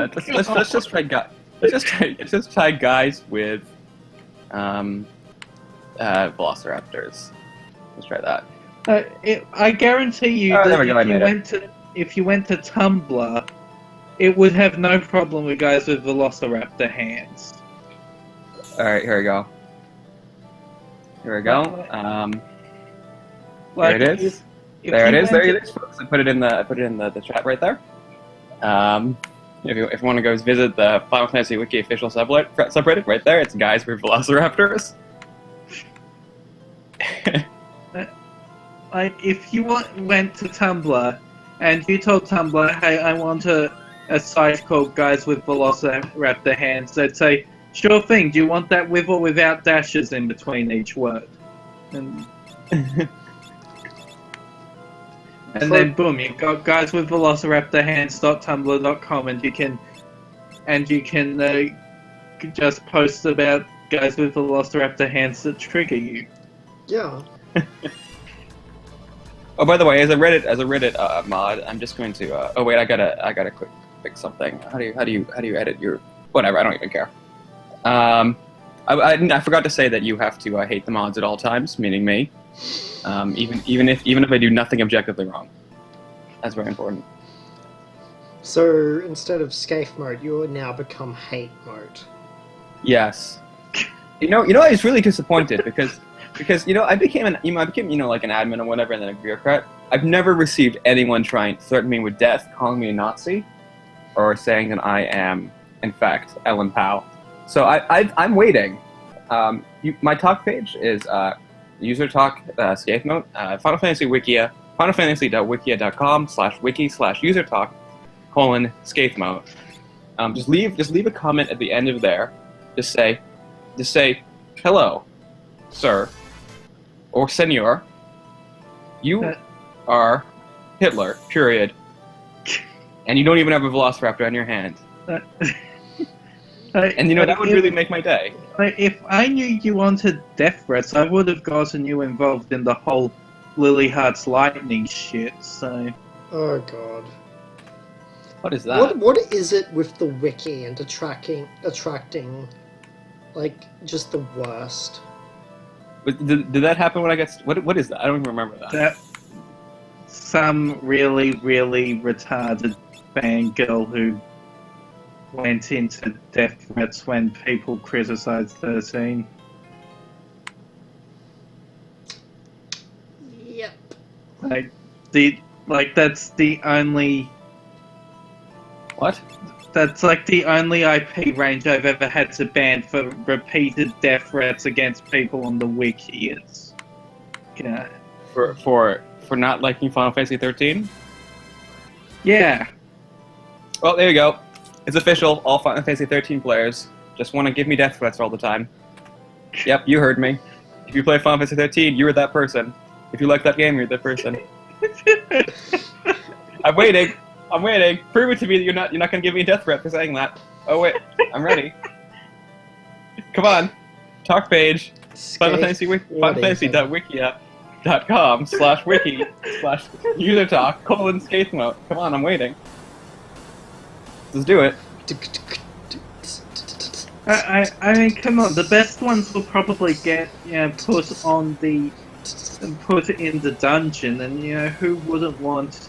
Yeah, let's just try let's just try guys with velociraptors. Let's try that. I guarantee you Oh, that there we go, I made it. if you went to Tumblr, it would have no problem with guys with velociraptor hands. Alright, here we go. Here we go. Like, there it is. if There it you is. There went it is, folks. I put it in the chat right there. If you want to go visit the Final Fantasy Wiki official subreddit, right there, it's guys with velociraptors. Like, if you went to Tumblr and you told Tumblr, hey, I want a site called Guys with Velociraptor Hands, they'd say, sure thing, do you want that with or without dashes in between each word? And then boom, you've got Guys with Velociraptor Hands.tumblr.com, and you can just post about guys with Velociraptor hands that trigger you. Yeah. Oh, by the way, as a Reddit mod, I'm just going to. Oh wait, I gotta quick fix something. How do you edit your? Whatever, I don't even care. I forgot to say that you have to hate the mods at all times, meaning me. Even if I do nothing objectively wrong. That's very important. So instead of Scathe mode, you will now become hate mode. Yes. You know, I was really disappointed because I became like an admin or whatever, and then a bureaucrat. I've never received anyone trying to threaten me with death, calling me a Nazi, or saying that I am, in fact, Ellen Powell. So I'm waiting. My talk page is user talk Scathe mode. Final Fantasy Wikia, finalfantasy.wikia.com/wiki/user talk:/Scathe mode. Just leave a comment at the end of there. Just say, hello, sir, or senor. You are Hitler. Period. And you don't even have a velociraptor on your hand. And that would really make my day. If I knew you wanted death threats, I would have gotten you involved in the whole Lily Heart's lightning shit, so... Oh god. What is that? What is it with the wiki and attracting like, just the worst? Did that happen when I got... What is that? I don't even remember that. Some really, really retarded fangirl who went into death threats when people criticized 13. Yep. That's the only... What? That's like the only IP range I've ever had to ban for repeated death threats against people on the wiki. It's... Yeah. For not liking Final Fantasy 13? Yeah. Well, there you go. It's official. All Final Fantasy 13 players just want to give me death threats all the time. Yep, you heard me. If you play Final Fantasy 13, you're that person. If you like that game, you're that person. I'm waiting. Prove it to me that you're not going to give me a death threat for saying that. Oh wait, I'm ready. Come on. Talk page. Final Fantasy.wikia.com/wiki/user talk:/Scathe mode. Come on, I'm waiting. Let's do it. I mean, come on. The best ones will probably get put in the dungeon, and who wouldn't want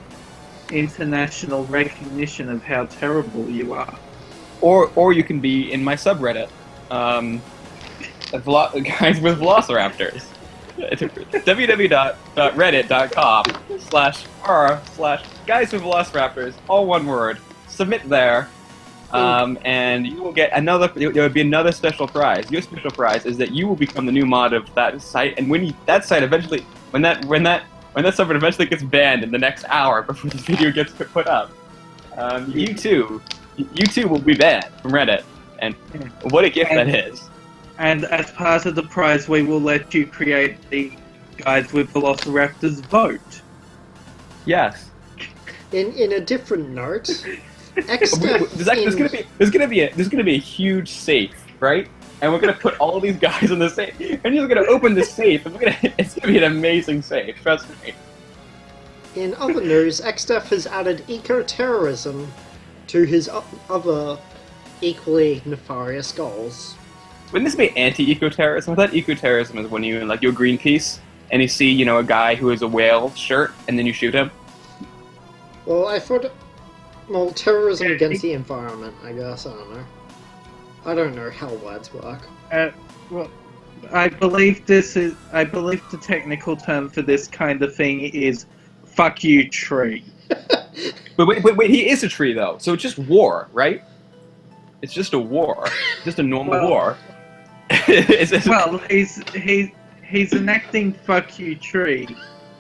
international recognition of how terrible you are? Or you can be in my subreddit, guys with velociraptors. www.reddit.com/r/guys with velociraptors, all one word. Submit there, and you will get another. There will be another special prize. Your special prize is that you will become the new mod of that site, and when that site eventually, when that subreddit eventually gets banned in the next hour before the video gets put up, you too will be banned from Reddit, and what a gift that is. And as part of the prize, we will let you create the Guys with Velociraptors vote. Yes. In a different note, there's gonna be a huge safe, right? And we're gonna put all these guys in the safe, and you're gonna open the safe, and it's gonna be an amazing safe. Trust me. In other news, Xdeath has added eco-terrorism to his other equally nefarious goals. Wouldn't this be anti-eco-terrorism? I thought eco-terrorism is when you like you're Greenpeace and you see a guy who has a whale shirt and then you shoot him. Well, I thought, terrorism against the environment. I guess I don't know. I don't know how words work. Well, I believe the technical term for this kind of thing is "fuck you, tree." But wait, he is a tree though, so it's just war, right? It's just a war, just a normal war. Well, he's enacting "fuck you, tree,"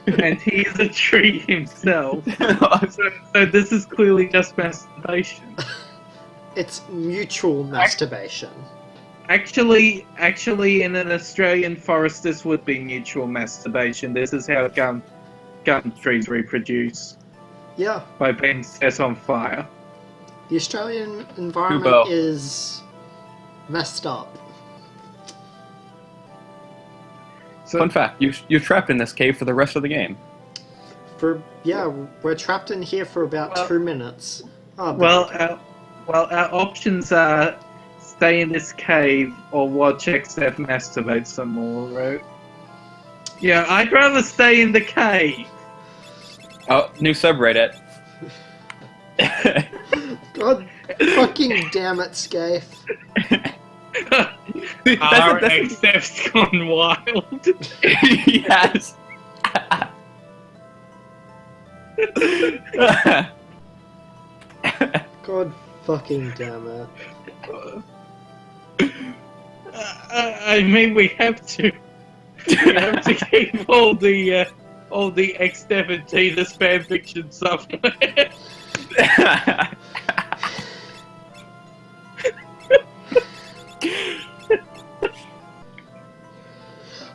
and he is a tree himself. So this is clearly just masturbation. It's mutual masturbation. Actually, in an Australian forest, this would be mutual masturbation. This is how gum trees reproduce. Yeah. By being set on fire. The Australian environment is messed up. So, fun fact, you're trapped in this cave for the rest of the game. We're trapped in here for about 2 minutes. Our options are stay in this cave or watch Xdev masturbate some more, right? Yeah, I'd rather stay in the cave. Oh, new subreddit. God fucking damn it, Scathe. Our Xdev's gone wild. Yes. God fucking damn it. I mean, we have to. We have to keep all the Xdev and Jesus fanfiction somewhere.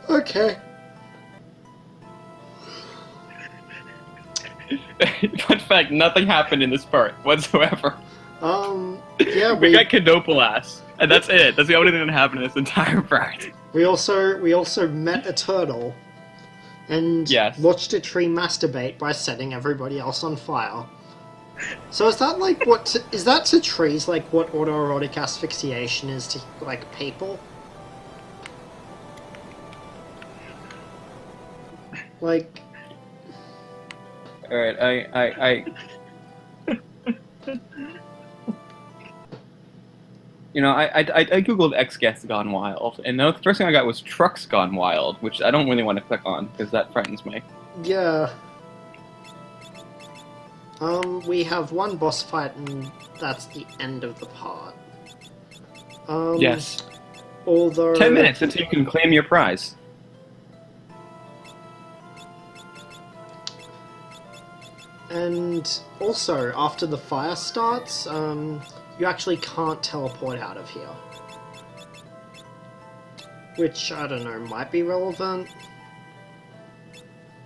Okay. Fun fact, nothing happened in this part whatsoever. Yeah, we got Canopolas, and that's it. That's the only thing that happened in this entire part. We also met a turtle, and watched a tree masturbate by setting everybody else on fire. So is that like is that to trees like what autoerotic asphyxiation is to like people? Like, all right, I googled Scathe Gone Wild, and the first thing I got was Trucks Gone Wild, which I don't really want to click on because that frightens me. Yeah. We have one boss fight, and that's the end of the part. Yes. Although 10 minutes until you can claim your prize. And also, after the fire starts, you actually can't teleport out of here. Which, I don't know, might be relevant.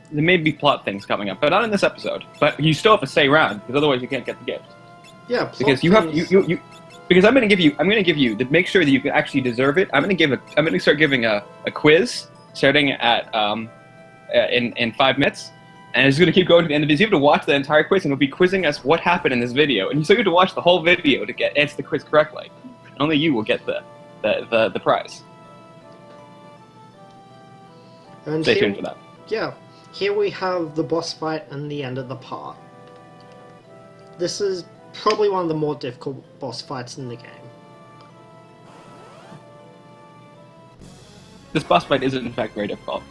There may be plot things coming up, but not in this episode. But you still have to stay around, because otherwise you can't get the gift. Yeah, because you have you because I'm gonna give you to make sure that you can actually deserve it. I'm gonna start giving a quiz starting at in 5 minutes. And it's going to keep going to the end of this. You have to watch the entire quiz, and it'll be quizzing us what happened in this video. And you still have to watch the whole video to answer the quiz correctly. Only you will get the prize. And stay tuned for that. Yeah, here we have the boss fight and the end of the part. This is probably one of the more difficult boss fights in the game. This boss fight is in fact very difficult.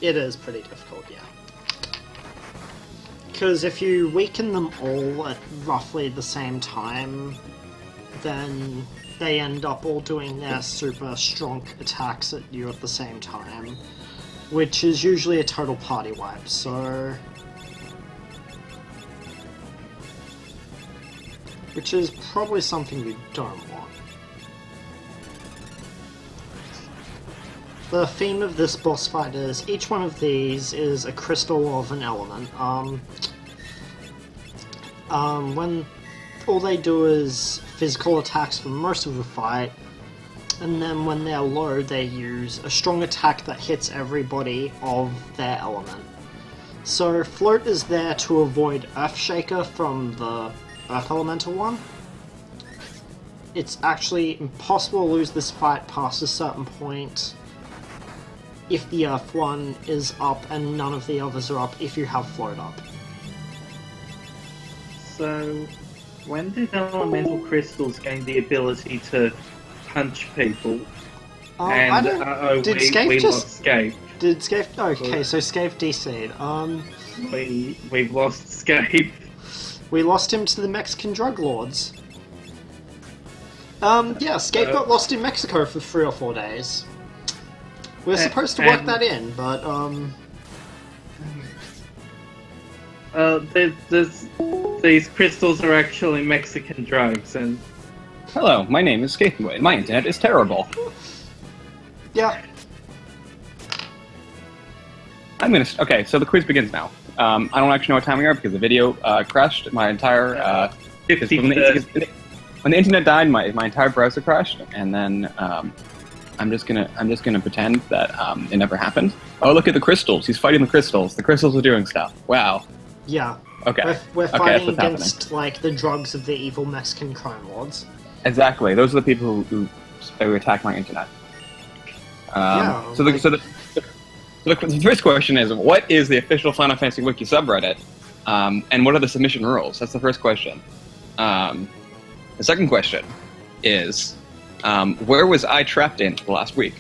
It is pretty difficult, yeah. Because if you weaken them all at roughly the same time, then they end up all doing their super strong attacks at you at the same time, which is usually a total party wipe, so... which is probably something you don't want. The theme of this boss fight is each one of these is a crystal of an element. When all they do is physical attacks for most of the fight, and then when they're low, they use a strong attack that hits everybody of their element. So Float is there to avoid Earthshaker from the Earth Elemental one. It's actually impossible to lose this fight past a certain point if the Earth one is up and none of the others are up if you have Float up. So, when did elemental crystals gain the ability to punch people? I don't... Did Scathe we just... lost Scathe. Did Scathe... Okay, so Scathe DC'd. We've lost Scathe. We lost him to the Mexican drug lords. Yeah, Scathe got lost in Mexico for 3 or 4 days. We're supposed to work that in, but, these crystals are actually Mexican drugs, and... Hello, my name is Scathe. My internet is terrible. yeah. Okay, so the quiz begins now. I don't actually know what time we are because the video crashed. My entire... when the internet died, my entire browser crashed, and then I'm just gonna pretend that it never happened. Oh, look at the crystals! He's fighting the crystals. The crystals are doing stuff. Wow. Yeah. Okay. We're Okay, fighting that's what's against like the drugs of the evil Mexican crime lords. Exactly. Those are the people who attack my internet. Yeah, So the first question is, what is the official Final Fantasy Wiki subreddit, and what are the submission rules? That's the first question. The second question is, where was I trapped in for the last week?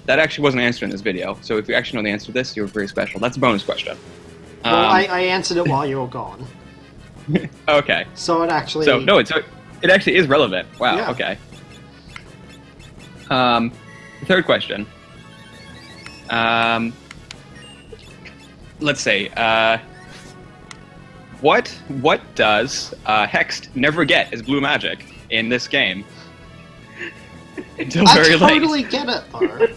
That actually wasn't answered in this video, so if you actually know the answer to this, you're very special. That's a bonus question. Well, I answered it while you were gone. Okay. So it actually... So, no, it actually is relevant. Wow, Yeah. okay. The third question. Let's see. What does Hexed never get as blue magic in this game? Until very I totally get it, though.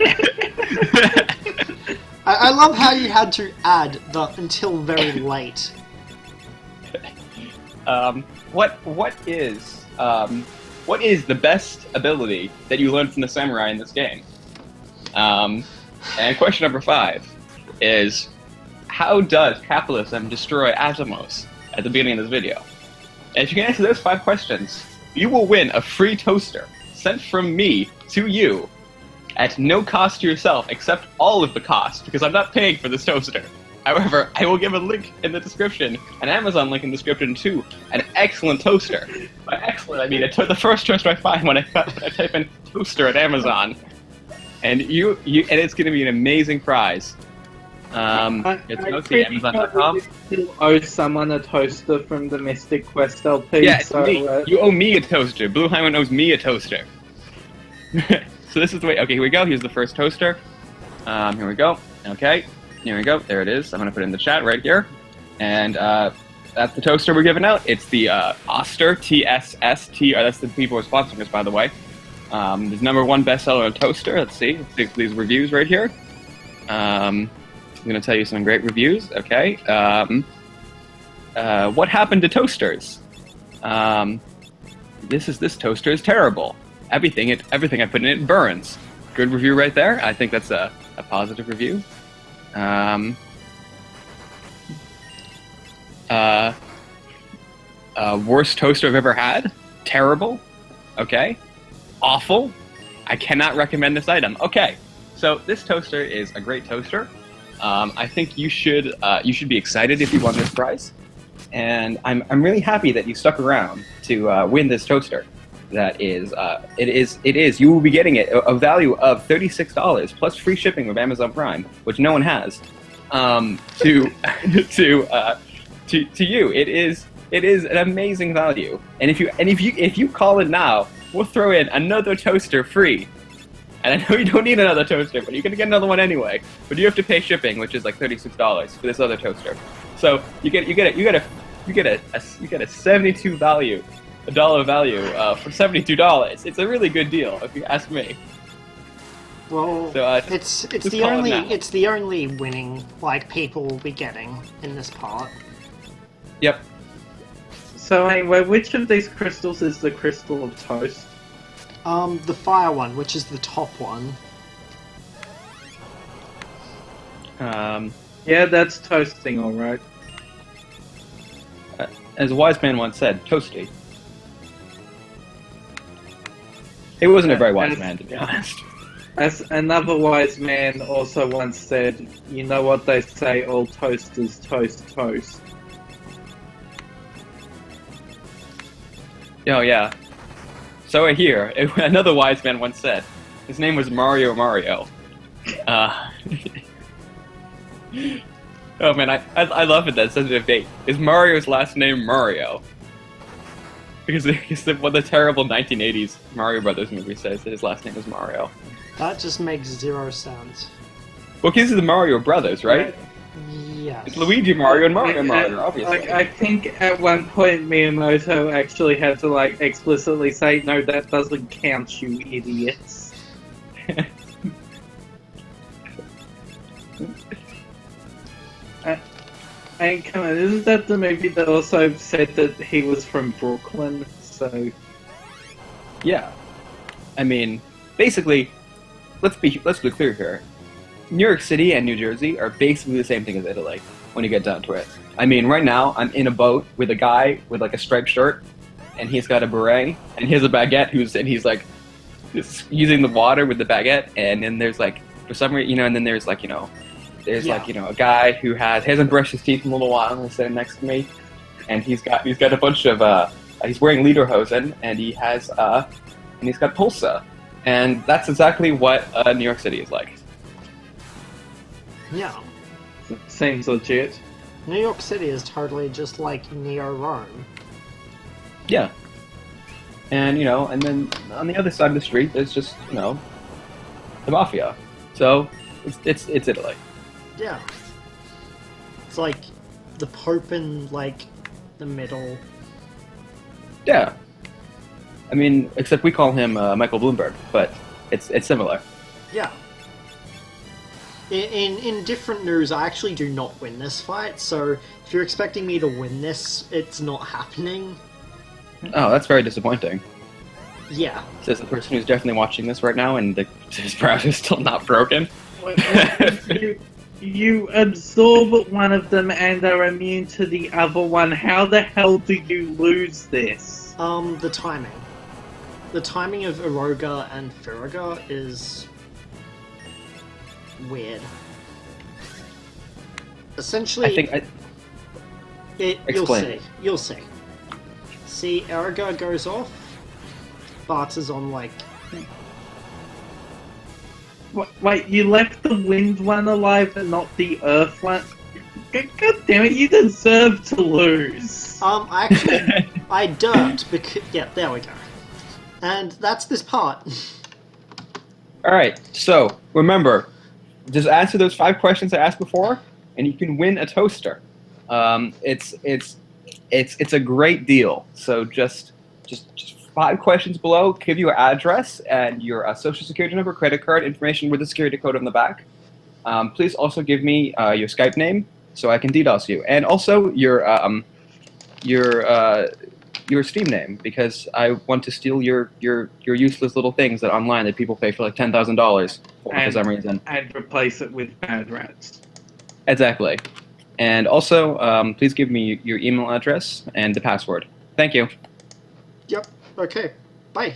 I love how you had to add the until very late. What is the best ability that you learned from the samurai in this game? And question number 5 is, how does capitalism destroy Atomos at the beginning of this video? And if you can answer those 5 questions, you will win a free toaster sent from me to you at no cost to yourself, except all of the cost, because I'm not paying for this toaster. However, I will give a link in the description, an Amazon link in the description to an excellent toaster. By excellent, I mean the first toaster I find when I type in toaster at Amazon. And and it's going to be an amazing prize. It's mostly Amazon.com. You owe someone a toaster from the Mystic Quest LP. Yeah, it's me. You owe me a toaster. Blue Hyman owes me a toaster. So this is the way. Okay, here we go. Here's the first toaster. Here we go. Okay, here we go. There it is. I'm gonna put it in the chat right here. And that's the toaster we're giving out. It's the Oster TSST. That's the people who are sponsoring us, by the way. There's #1 bestseller toaster. Let's see. Let's see these reviews right here. I'm gonna tell you some great reviews. Okay. What happened to toasters? This toaster is terrible. Everything I put in it burns. Good review right there. I think that's a positive review. Worst toaster I've ever had. Terrible. Okay. Awful. I cannot recommend this item. Okay. So this toaster is a great toaster. I think you should be excited if you won this prize. And I'm really happy that you stuck around to win this toaster. That is, you will be getting it a value of $36 plus free shipping with Amazon Prime, which no one has. To you, it is an amazing value. And if you call it now, we'll throw in another toaster free. And I know you don't need another toaster, but you're gonna get another one anyway. But you have to pay shipping, which is like $36 for this other toaster. So you get a 72 value. $1 value for $72. It's a really good deal, if you ask me. Well, so, it's the only winning like people will be getting in this part. Yep. So anyway, which of these crystals is the crystal of toast? The fire one, which is the top one. Yeah, that's toasting, all right. As a wise man once said, toasty. He wasn't a very wise man, to be honest. As another wise man also once said, you know what they say, all toasters toast toast. Oh, yeah. So here, another wise man once said, his name was Mario. Oh man, I love it that it says in a debate. Is Mario's last name Mario? Because the terrible 1980s Mario Brothers movie says that his last name is Mario. That just makes zero sense. Well, because it's the Mario Brothers, right? Yes. It's Luigi, Mario, and Mario, obviously. I think at one point Miyamoto actually had to explicitly say, no, that doesn't count, you idiots. And come on, isn't that the movie that also said that he was from Brooklyn? So Yeah. I mean, basically, let's be clear here. New York City and New Jersey are basically the same thing as Italy when you get down to it. I mean, right now I'm in a boat with a guy with a striped shirt, and he's got a beret, and he has a baguette. He's using the water with the baguette, and then there's for some reason, and then there's a guy who hasn't brushed his teeth in a little while, and he's sitting next to me, and he's got a bunch of he's wearing lederhosen, and he's got pulsa, and that's exactly what New York City is like. Yeah. seems legit. New York City is totally just like Neo-Rome. Yeah. And, and then on the other side of the street, there's just, the mafia. So, it's Italy. Yeah. It's like the Pope in, the middle. Yeah. I mean, except we call him Michael Bloomberg, but it's similar. Yeah. In different news, I actually do not win this fight, so if you're expecting me to win this, it's not happening. Oh, that's very disappointing. Yeah. Says the person who's definitely watching this right now, and his brow is still not broken. You absorb one of them and are immune to the other one. How the hell do you lose this? The timing. The timing of Eroga and Firaga is weird. Essentially, I think explain. You'll see. See, Eroga goes off. Bart is on Wait, you left the wind one alive and not the earth one? God damn it, you deserve to lose. I derped because... Yeah, there we go. And that's this part. Alright, so, remember, just answer those 5 questions I asked before, and you can win a toaster. It's a great deal. So just 5 questions below, give your address and your social security number, credit card information with the security code on the back. Please also give me your Skype name so I can DDoS you, and also your Steam name, because I want to steal your useless little things that online that people pay for $10,000 for some reason, and replace it with bad rats. Exactly. And also, please give me your email address and the password. Thank you. Yep. Okay. Bye.